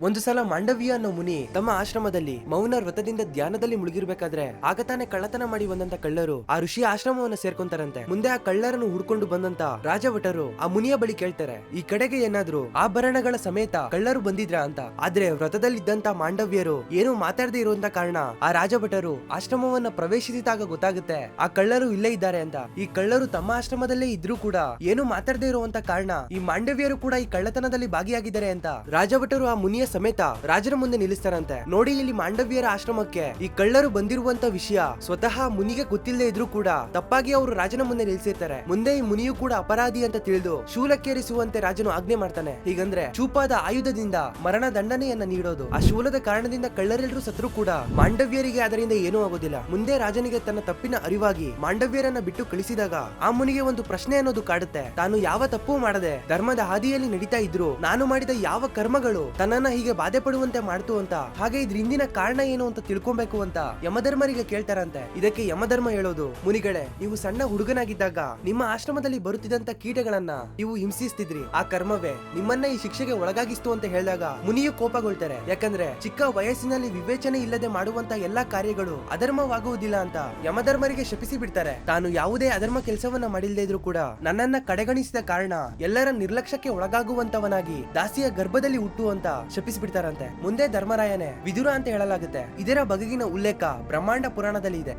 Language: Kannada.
ಒಂದು ಸಲ ಮಾಂಡವ್ಯ ಅನ್ನೋ ಮುನಿ ತಮ್ಮ ಆಶ್ರಮದಲ್ಲಿ ಮೌನ ವ್ರತದಿಂದ ಧ್ಯಾನದಲ್ಲಿ ಮುಳುಗಿರ್ಬೇಕಾದ್ರೆ ಆಗ ತಾನೇ ಕಳ್ಳತನ ಮಾಡಿ ಬಂದಂತ ಕಳ್ಳರು ಆ ಋಷಿ ಆಶ್ರಮವನ್ನ ಸೇರ್ಕೊಂತಾರಂತೆ. ಮುಂದೆ ಆ ಕಳ್ಳರನ್ನು ಹುಡ್ಕೊಂಡು ಬಂದಂತ ರಾಜಭಟರು ಆ ಮುನಿಯ ಬಳಿ ಕೇಳ್ತಾರೆ, ಈ ಕಡೆಗೆ ಏನಾದ್ರು ಆಭರಣಗಳ ಸಮೇತ ಕಳ್ಳರು ಬಂದಿದ್ರಾ ಅಂತ. ಆದ್ರೆ ವ್ರತದಲ್ಲಿದ್ದಂತ ಮಾಂಡವ್ಯರು ಏನು ಮಾತಾಡದೆ ಇರುವಂತ ಕಾರಣ ಆ ರಾಜಭಟರು ಆಶ್ರಮವನ್ನ ಪ್ರವೇಶಿಸಿದಾಗ ಗೊತ್ತಾಗುತ್ತೆ ಆ ಕಳ್ಳರು ಇಲ್ಲೇ ಇದ್ದಾರೆ ಅಂತ. ಈ ಕಳ್ಳರು ತಮ್ಮ ಆಶ್ರಮದಲ್ಲೇ ಇದ್ರೂ ಕೂಡ ಏನು ಮಾತಾಡದೆ ಇರುವಂತ ಕಾರಣ ಈ ಮಾಂಡವ್ಯರು ಕೂಡ ಈ ಕಳ್ಳತನದಲ್ಲಿ ಭಾಗಿಯಾಗಿದ್ದಾರೆ ಅಂತ ರಾಜಭಟರು ಆ ಮುನಿಯ ಸಮೇತ ರಾಜರ ಮುಂದೆ ನಿಲ್ಲಿಸ್ತಾರಂತೆ. ನೋಡಿ, ಇಲ್ಲಿ ಮಾಂಡವ್ಯರ ಆಶ್ರಮಕ್ಕೆ ಈ ಕಳ್ಳರು ಬಂದಿರುವಂತ ವಿಷಯ ಸ್ವತಃ ಮುನಿಗೆ ಗೊತ್ತಿಲ್ಲದೆ ಇದ್ರೂ ಕೂಡ ತಪ್ಪಾಗಿ ಅವರು ರಾಜನ ಮುಂದೆ ನಿಲ್ಲಿಸಿರ್ತಾರೆ. ಮುಂದೆ ಈ ಮುನಿಯು ಕೂಡ ಅಪರಾಧಿ ಅಂತ ತಿಳಿದು ಶೂಲಕ್ಕೇರಿಸುವಂತೆ ರಾಜನು ಆಜ್ಞೆ ಮಾಡ್ತಾನೆ. ಹೀಗಂದ್ರೆ ಚೂಪಾದ ಆಯುಧದಿಂದ ಮರಣ ದಂಡನೆಯನ್ನ ನೀಡೋದು. ಆ ಶೂಲದ ಕಾರಣದಿಂದ ಕಳ್ಳರೆಲ್ಲರೂ ಸತ್ರು ಕೂಡ ಮಾಂಡವ್ಯರಿಗೆ ಅದರಿಂದ ಏನೂ ಆಗೋದಿಲ್ಲ. ಮುಂದೆ ರಾಜನಿಗೆ ತನ್ನ ತಪ್ಪಿನ ಅರಿವಾಗಿ ಮಾಂಡವ್ಯರನ್ನ ಬಿಟ್ಟು ಕಳಿಸಿದಾಗ ಆ ಮುನಿಗೆ ಒಂದು ಪ್ರಶ್ನೆ ಅನ್ನೋದು ಕಾಡುತ್ತೆ. ತಾನು ಯಾವ ತಪ್ಪು ಮಾಡದೆ ಧರ್ಮದ ಹಾದಿಯಲ್ಲಿ ನಡೀತಾ ಇದ್ರು ನಾನು ಮಾಡಿದ ಯಾವ ಕರ್ಮಗಳು ತನ್ನನ್ನ ಹೀಗೆ ಬಾಧೆ ಪಡುವಂತೆ ಮಾಡ್ತು ಅಂತ, ಹಾಗೆ ಇದ್ರ ಹಿಂದಿನ ಕಾರಣ ಏನು ಅಂತ ತಿಳ್ಕೊಬೇಕು ಅಂತ ಯಮಧರ್ಮರಿಗೆ ಕೇಳ್ತಾರಂತೆ. ಇದಕ್ಕೆ ಯಮಧರ್ಮ ಹೇಳೋದು, ಮುನಿಗಳೇ, ನೀವು ಸಣ್ಣ ಹುಡುಗನಾಗಿದ್ದಾಗ ನಿಮ್ಮ ಆಶ್ರಮದಲ್ಲಿ ಬರುತ್ತಿದ್ದಂತ ಕೀಟಗಳನ್ನ ನೀವು ಹಿಂಸಿಸ್ತಿದ್ರಿ. ಆ ಕರ್ಮವೇ ನಿಮ್ಮನ್ನ ಈ ಶಿಕ್ಷೆಗೆ ಒಳಗಾಗಿಸ್ತು ಅಂತ ಹೇಳಿದಾಗ ಮುನಿಯು ಕೋಪಗೊಳ್ತಾರೆ. ಯಾಕಂದ್ರೆ ಚಿಕ್ಕ ವಯಸ್ಸಿನಲ್ಲಿ ವಿವೇಚನೆ ಇಲ್ಲದೆ ಮಾಡುವಂತ ಎಲ್ಲಾ ಕಾರ್ಯಗಳು ಅಧರ್ಮವಾಗುವುದಿಲ್ಲ ಅಂತ ಯಮಧರ್ಮರಿಗೆ ಶಪಿಸಿ ಬಿಡ್ತಾರೆ. ತಾನು ಯಾವುದೇ ಅಧರ್ಮ ಕೆಲಸವನ್ನ ಮಾಡಿಲ್ಲದೆ ಇದ್ರೂ ಕೂಡ ನನ್ನನ್ನ ಕಡೆಗಣಿಸಿದ ಕಾರಣ ಎಲ್ಲರ ನಿರ್ಲಕ್ಷ್ಯಕ್ಕೆ ಒಳಗಾಗುವಂತವನಾಗಿ ದಾಸಿಯ ಗರ್ಭದಲ್ಲಿ ಹುಟ್ಟು ಅಂತ ಶಪಿಸಿಬಿಡ್ತಾರಂತೆ. ಮುಂದೆ ಧರ್ಮರಾಯನೇ ವಿದುರ ಅಂತ ಹೇಳಲಾಗುತ್ತೆ. ಇದರ ಬಗೆಗಿನ ಉಲ್ಲೇಖ ಬ್ರಹ್ಮಾಂಡ ಪುರಾಣದಲ್ಲಿ ಇದೆ.